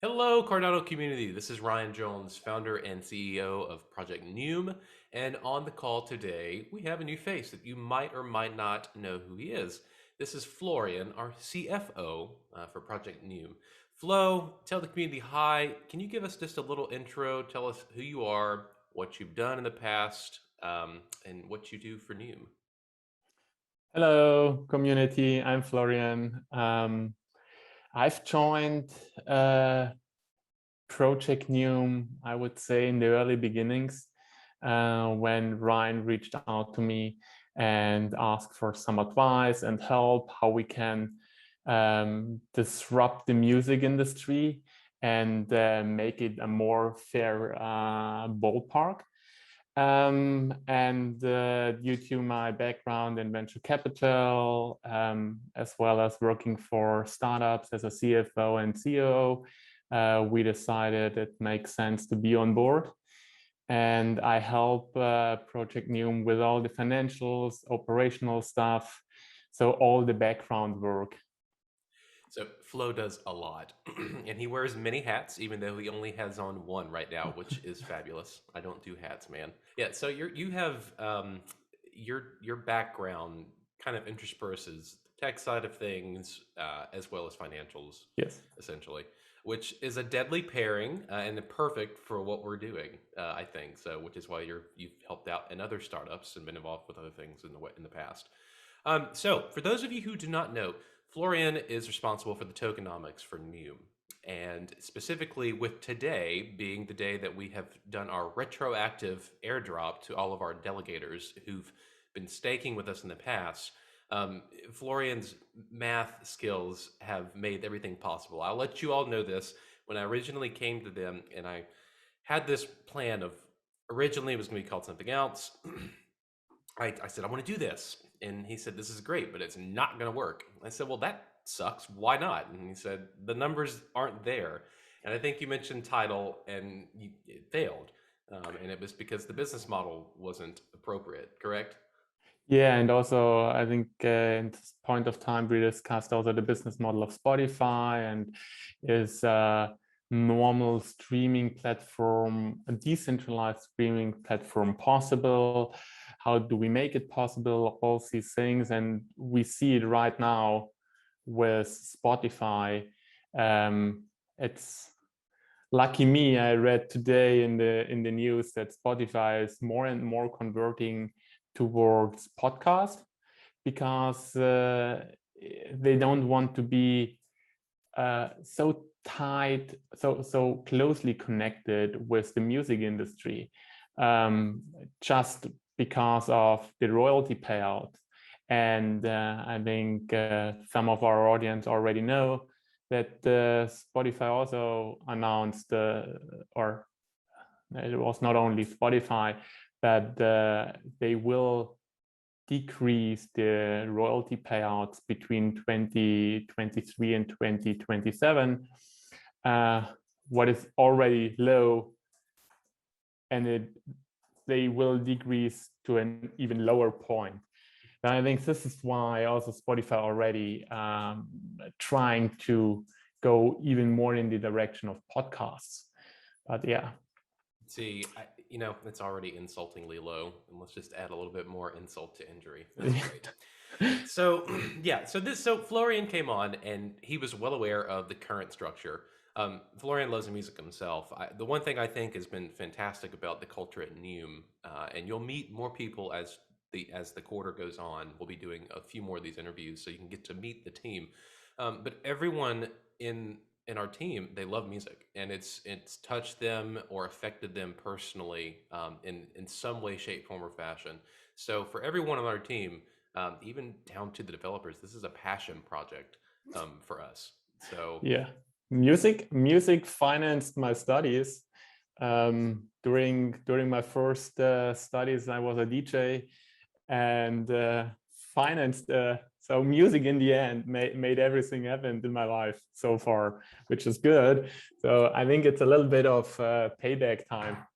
Hello, Cardano community. This is Ryan Jones, founder and CEO of Project NEWM. And on the call today, we have a new face that you might or might not know who he is. This is Florian, our CFO for Project NEWM. Flo, tell the community hi. Can you give us just a little intro? Tell us who you are, what you've done in the past, and what you do for NEWM. Hello, community. I'm Florian. I've joined projectNEWM, I would say, in the early beginnings when Ryan reached out to me and asked for some advice and help how we can disrupt the music industry and make it a more fair ballpark. Due to my background in venture capital, as well as working for startups as a CFO and COO, we decided it makes sense to be on board. And I help Project NEWM with all the financials, operational stuff, so all the background work. So Flo does a lot, and he wears many hats, even though he only has on one right now, which is fabulous. I don't do hats, man. Yeah, so you have your background kind of intersperses the tech side of things as well as financials, Yes. essentially, which is a deadly pairing and perfect for what we're doing, I think. So, which is why you've helped out in other startups and been involved with other things in the past. So, for those of you who do not know, Florian is responsible for the tokenomics for NEWM. And specifically, with today being the day that we have done our retroactive airdrop to all of our delegators who've been staking with us in the past, Florian's math skills have made everything possible. I'll let you all know this. When I originally came to them and I had this plan of originally it was going to be called something else. I said, I want to do this. And he said, this is great, but it's not going to work. I said, well, that sucks. Why not? And he said, the numbers aren't there. And I think you mentioned title and it failed. And it was because the business model wasn't appropriate, correct? Yeah, and also I think in this point of time we discussed also the business model of Spotify and is a normal streaming platform, a decentralized streaming platform possible? How do we make it possible? All these things, and we see it right now with Spotify. It's lucky me. I read today in the news that Spotify is more and more converting towards podcast because they don't want to be so tight, so closely connected with the music industry, just because of the royalty payout. And I think some of our audience already know that Spotify also announced, or it was not only Spotify, that they will decrease the royalty payouts between 2023 and 2027, what is already low, and they will decrease to an even lower point. And I think this is why also Spotify already trying to go even more in the direction of podcasts. But yeah. See, it's already insultingly low, and let's just add a little bit more insult to injury. That's great. So, yeah, so Florian came on, and he was well aware of the current structure. Florian loves music himself. The one thing I think has been fantastic about the culture at NEWM, and you'll meet more people as the quarter goes on. We'll be doing a few more of these interviews, so you can get to meet the team. But everyone in our team, they love music, and it's touched them or affected them personally in some way, shape, form, or fashion. So for everyone on our team, even down to the developers, this is a passion project for us. So yeah, music financed my studies. During my first studies, I was a DJ and financed. So music in the end made everything happen in my life so far, which is good. So I think it's a little bit of payback time.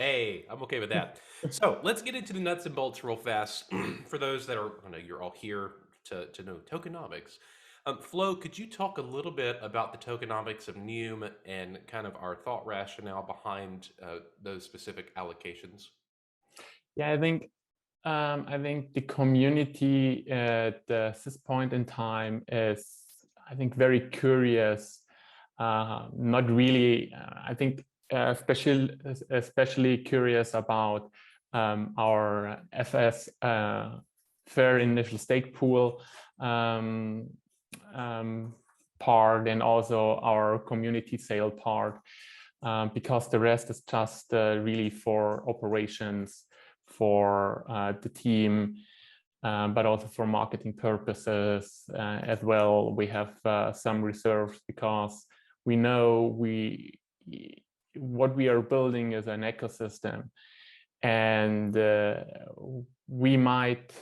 hey, I'm okay with that. So let's get into the nuts and bolts real fast. For those that are, I know you're all here to know tokenomics. Flo, could you talk a little bit about the tokenomics of NEWM and kind of our thought rationale behind those specific allocations? Yeah, I think the community at this point in time is, I think, very curious. Not really. I think especially curious about our FS fair initial stake pool part, and also our community sale part, because the rest is just really for operations, for the team, but also for marketing purposes as well. We have some reserves because we know what we are building is an ecosystem, and we might,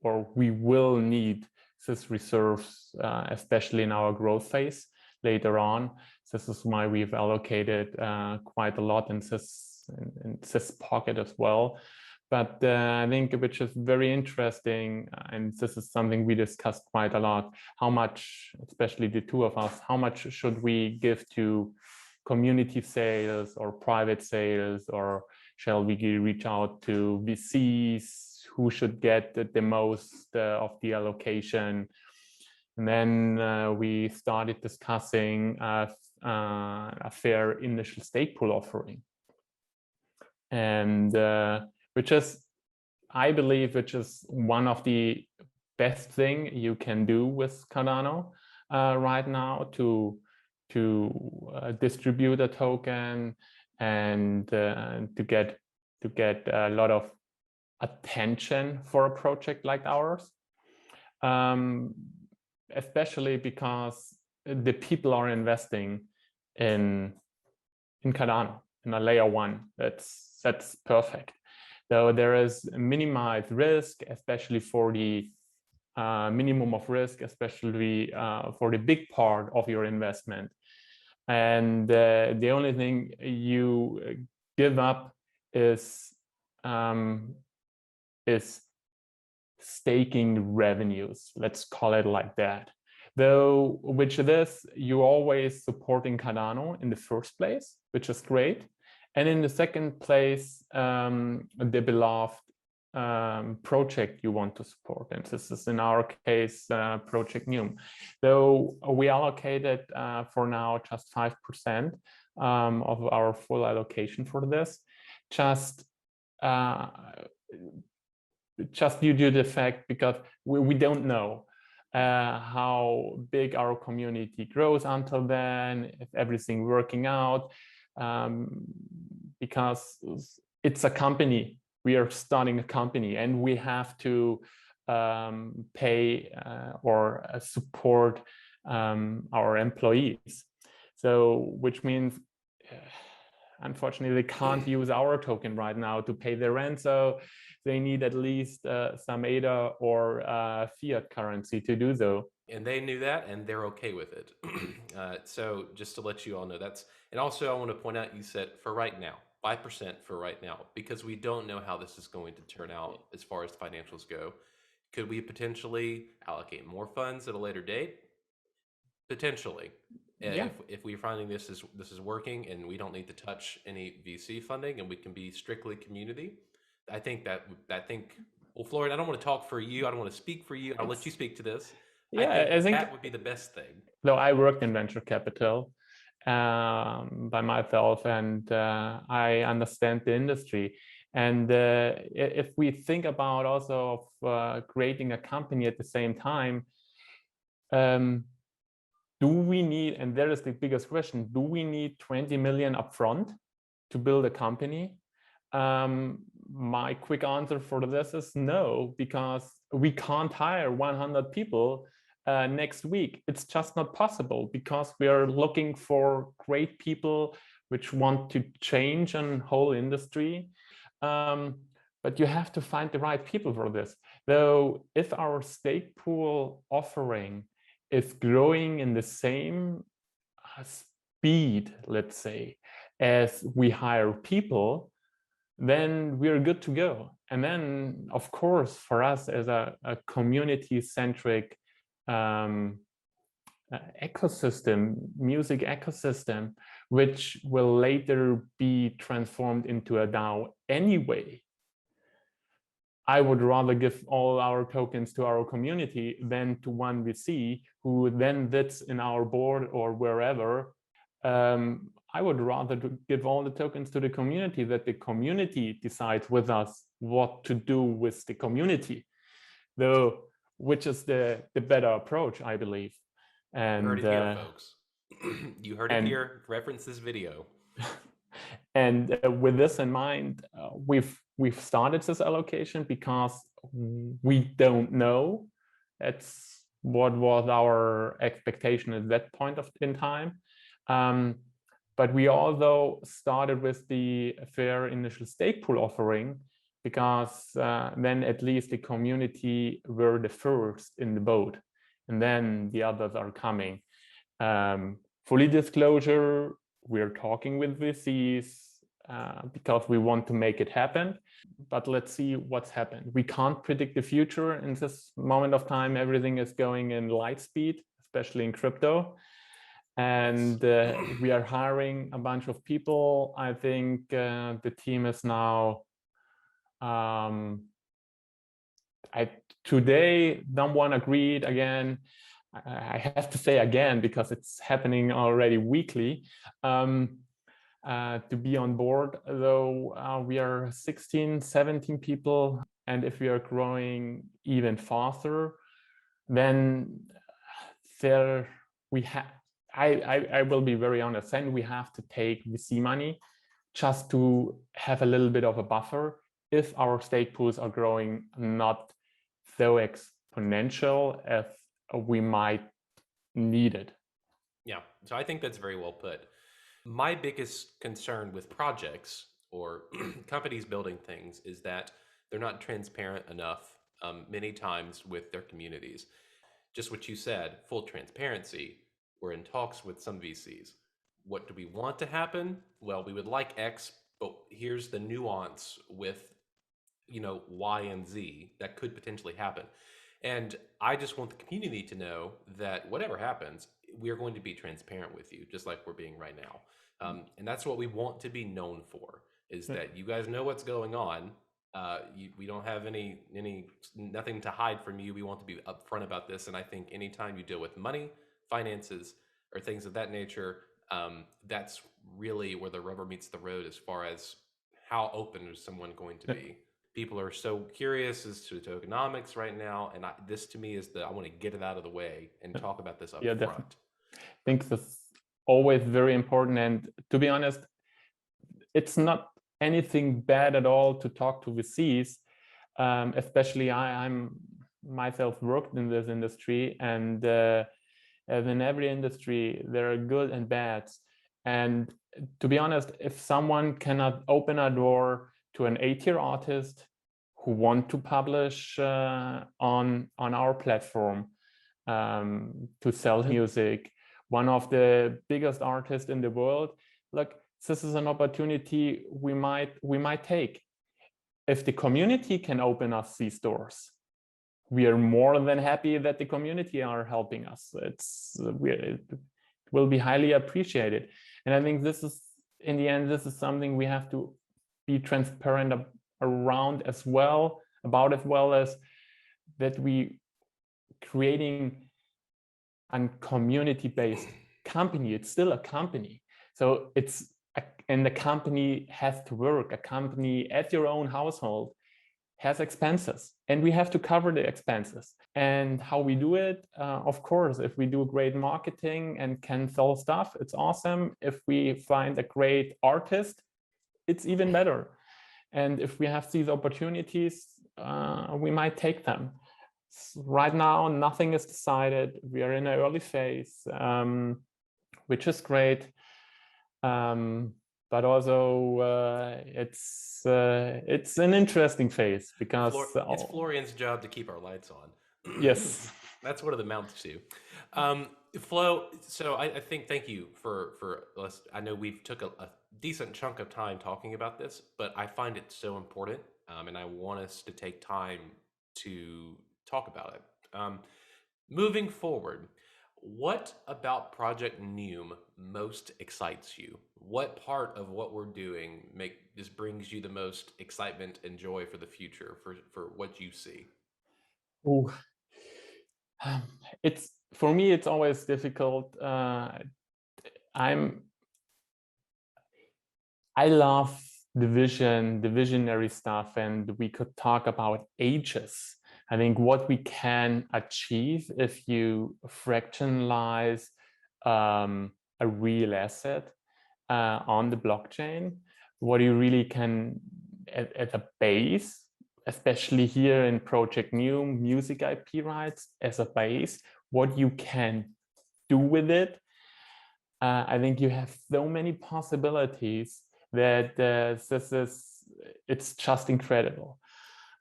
or we will need these reserves, especially in our growth phase later on. This is why we've allocated quite a lot in this pocket as well. But I think, which is very interesting, and this is something we discussed quite a lot, how much, especially the two of us, how much should we give to community sales or private sales, or shall we reach out to VCs? Who should get the most of the allocation? And then we started discussing a fair initial stake pool offering, and which is, I believe, which is one of the best thing you can do with Cardano right now to distribute a token and to get a lot of attention for a project like ours, especially because the people are investing in Cardano, in a layer one. That's perfect. Though there is minimized risk, especially for the minimum of risk, especially for the big part of your investment. And the only thing you give up is staking revenues, let's call it like that. Though, which it is, you're always supporting Cardano in the first place, which is great. And in the second place, the beloved project you want to support. And this is, in our case, projectNEWM. Though we allocated for now just 5% of our full allocation for this, just due to the fact because we don't know how big our community grows until then, if everything working out, because it's a company. We are starting a company, and we have to pay or support our employees. So, which means, unfortunately, they can't use our token right now to pay their rent. So they need at least some ADA or fiat currency to do so. And they knew that, and they're okay with it. So just to let you all know, that's, and also I want to point out, you said for right now, 5% for right now, because we don't know how this is going to turn out as far as financials go. Could we potentially allocate more funds at a later date? Potentially. Yeah. If we're finding this is working and we don't need to touch any VC funding and we can be strictly community, I think well, Florian, I don't want to talk for you. I don't want to speak for you. I'll let you speak to this. Yeah, I think that would be the best thing. Though I worked in venture capital by myself, and I understand the industry. And if we think about also of creating a company at the same time, do we need, and there is the biggest question, do we need 20 million upfront to build a company? My quick answer for this is no, because we can't hire 100 people next week. It's just not possible, because we are looking for great people which want to change a whole industry. But you have to find the right people for this. Though if our stake pool offering is growing in the same speed, let's say, as we hire people, then we're good to go. And then, of course, for us as a community-centric ecosystem, music ecosystem, which will later be transformed into a DAO anyway. I would rather give all our tokens to our community than to one VC who then sits in our board or wherever. I would rather give all the tokens to the community, that the community decides with us what to do with the community, though, which is the better approach, I believe. And You heard it here, folks. You heard it and here. Reference this video. and with this in mind, we've started this allocation because we don't know. That's what was our expectation at that point in time. But we also started with the fair initial stake pool offering because then at least the community were the first in the boat, and then the others are coming. Fully disclosure, we're talking with VCs because we want to make it happen. But let's see what's happened. We can't predict the future in this moment of time. Everything is going in light speed, especially in crypto. And we are hiring a bunch of people. I think the team is now, today, someone agreed again. I have to say again, because it's happening already weekly, to be on board, though we are 16, 17 people. And if we are growing even faster, then there we have, I will be very honest, then we have to take VC money just to have a little bit of a buffer if our stake pools are growing not so exponential as we might need it. Yeah, so I think that's very well put. My biggest concern with projects or companies building things is that they're not transparent enough many times with their communities. Just what you said, full transparency. We're in talks with some VCs. What do we want to happen? Well, we would like X, but here's the nuance with, Y and Z that could potentially happen. And I just want the community to know that whatever happens, we are going to be transparent with you, just like we're being right now. And that's what we want to be known for, is that you guys know what's going on. We don't have nothing to hide from you. We want to be upfront about this. And I think anytime you deal with money, finances, or things of that nature, that's really where the rubber meets the road as far as how open is someone going to be. People are so curious as to tokenomics right now, and this to me is I want to get it out of the way and talk about this up front. Definitely. I think that's always very important, and to be honest, it's not anything bad at all to talk to VCs, especially I'm myself worked in this industry, and as in every industry there are good and bads. And to be honest, if someone cannot open a door to an A-tier artist who want to publish on our platform to sell music, one of the biggest artists in the world, look, this is an opportunity we might take. If the community can open us these doors, we are more than happy that the community are helping us. It will be highly appreciated. And I think this is, in the end, this is something we have to be transparent around as well, about as well as that we creating a community-based company. It's still a company. So and the company has to work. A company at your own household has expenses, and we have to cover the expenses. And how we do it, of course, if we do great marketing and can sell stuff, it's awesome. If we find a great artist, it's even better. And if we have these opportunities, we might take them. Right now, nothing is decided. We are in an early phase, which is great. But also, it's an interesting phase because it's Florian's job to keep our lights on. Yes, that's what it amounts to. Flo, so I think thank you for us. I know we've took a decent chunk of time talking about this, but I find it so important, and I want us to take time to talk about it. Moving forward, What about Project NEWM most excites you? What part of what we're doing just brings you the most excitement and joy for the future, for what you see? Oh, it's for me, it's always difficult. I love the vision, the visionary stuff, and we could talk about ages. I think what we can achieve if you fractionalize a real asset on the blockchain, what you really can at a base, especially here in Project NEWM, music IP rights as a base, what you can do with it. I think you have so many possibilities that it's just incredible.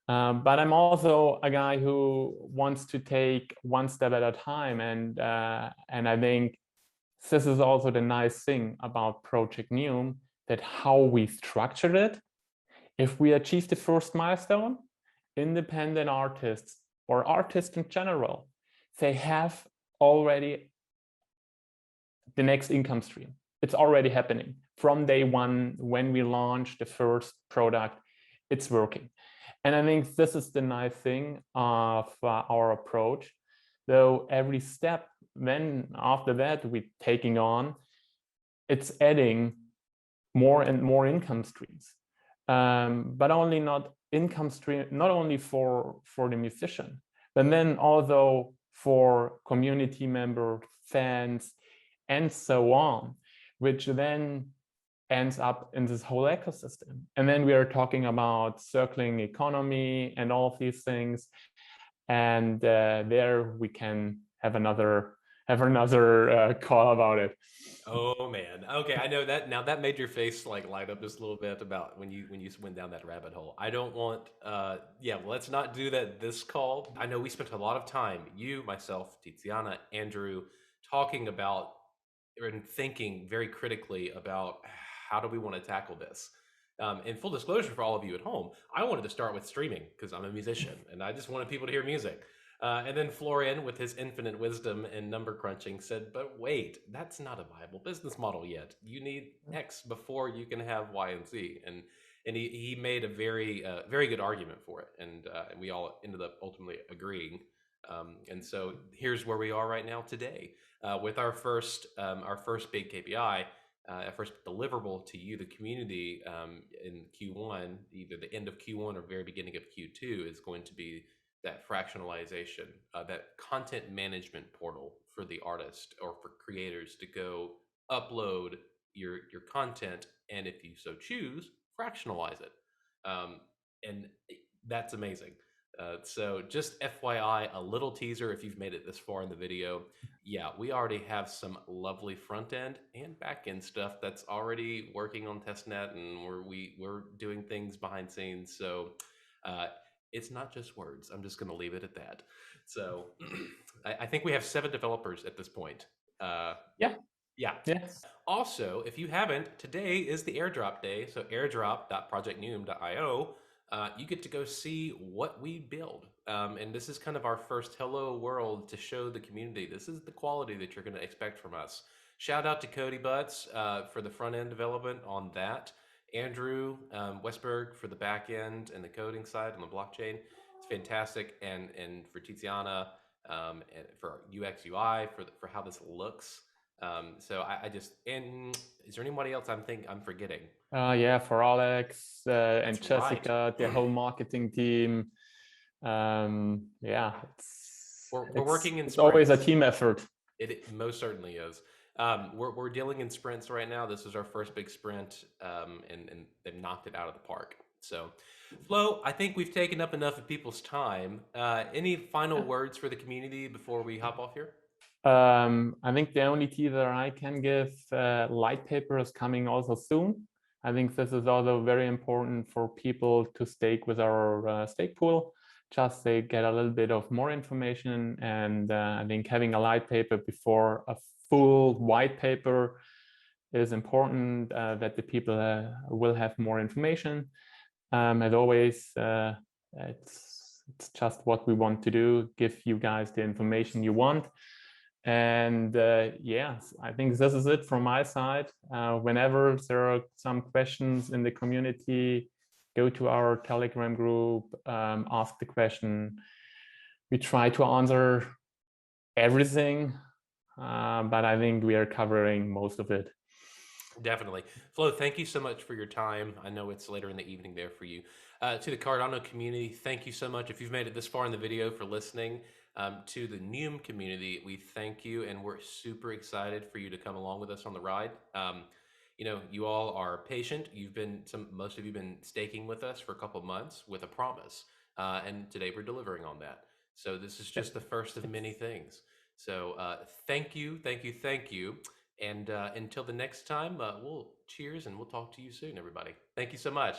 But I'm also a guy who wants to take one step at a time, and I think this is also the nice thing about Project NEWM, that how we structure it. If we achieve the first milestone, independent artists or artists in general, they have already the next income stream. It's already happening from day one. When we launch the first product, it's working. And I think this is the nice thing of our approach. Though every step then after that we're taking on, it's adding more and more income streams. But only not income stream, not only for the musician, but then also for community members, fans, and so on, which then ends up in this whole ecosystem. And then we are talking about circling economy and all of these things. And there we can have another call about it. Oh man. Okay, I know that now. That made your face like light up just a little bit about when you went down that rabbit hole. I don't want yeah, well, let's not do that this call. I know we spent a lot of time, you, myself, Tiziana, Andrew, talking about and thinking very critically about how do we want to tackle this. In full disclosure for all of you at home, I wanted to start with streaming because I'm a musician and I just wanted people to hear music. And then Florian, with his infinite wisdom and number crunching, said, "But wait, that's not a viable business model yet. You need X before you can have Y and Z." And he made a very good argument for it, and we all ended up ultimately agreeing. And so here's where we are right now today, with our first big KPI, our first deliverable to you, the community, in Q1, either the end of Q1 or very beginning of Q2, is going to be that fractionalization, that content management portal for the artist or for creators to go upload your content, and if you so choose, fractionalize it. And that's amazing. So just FYI, a little teaser if you've made it this far in the video. Yeah, we already have some lovely front end and back end stuff that's already working on testnet, and we're doing things behind scenes. So it's not just words. I'm just going to leave it at that. So I think we have 7 developers at this point. Yeah. Yeah. Yes. Also, if you haven't, today is the airdrop day. So airdrop.projectnewm.io, you get to go see what we build. And this is kind of our first hello world to show the community. This is the quality that you're going to expect from us. Shout out to Cody Butts for the front end development on that. Andrew Westberg for the back end and the coding side on the blockchain. It's fantastic. And for Tiziana, and for UX UI, for how this looks. So I just, and is there anybody else I'm forgetting? Yeah, for Alex and That's right. Jessica, the whole marketing team. Yeah, We're working in it's always a sprints. team effort. It most certainly is. We're dealing in sprints right now. This is our first big sprint, and they've knocked it out of the park. So, Flo, I think we've taken up enough of people's time. Any final words for the community before we hop off here? I think the only teaser I can give, light paper is coming also soon. I think this is also very important for people to stake with our stake pool. Just they get a little bit of more information, and I think having a light paper before a full white paper is important, that the people will have more information. As always, it's just what we want to do, give you guys the information you want. And yes, I think this is it from my side. Whenever there are some questions in the community, go to our Telegram group, ask the question. We try to answer everything, but I think we are covering most of it. Definitely. Flo, thank you so much for your time. I know it's later in the evening there for you. To the Cardano community, thank you so much. If you've made it this far in the video for listening, to the NEWM community, we thank you and we're super excited for you to come along with us on the ride. You all are patient. Most of you been staking with us for a couple months with a promise, and today we're delivering on that. So this is just the first of many things. So thank you, thank you, thank you. And until the next time, we'll cheers and we'll talk to you soon, everybody. Thank you so much.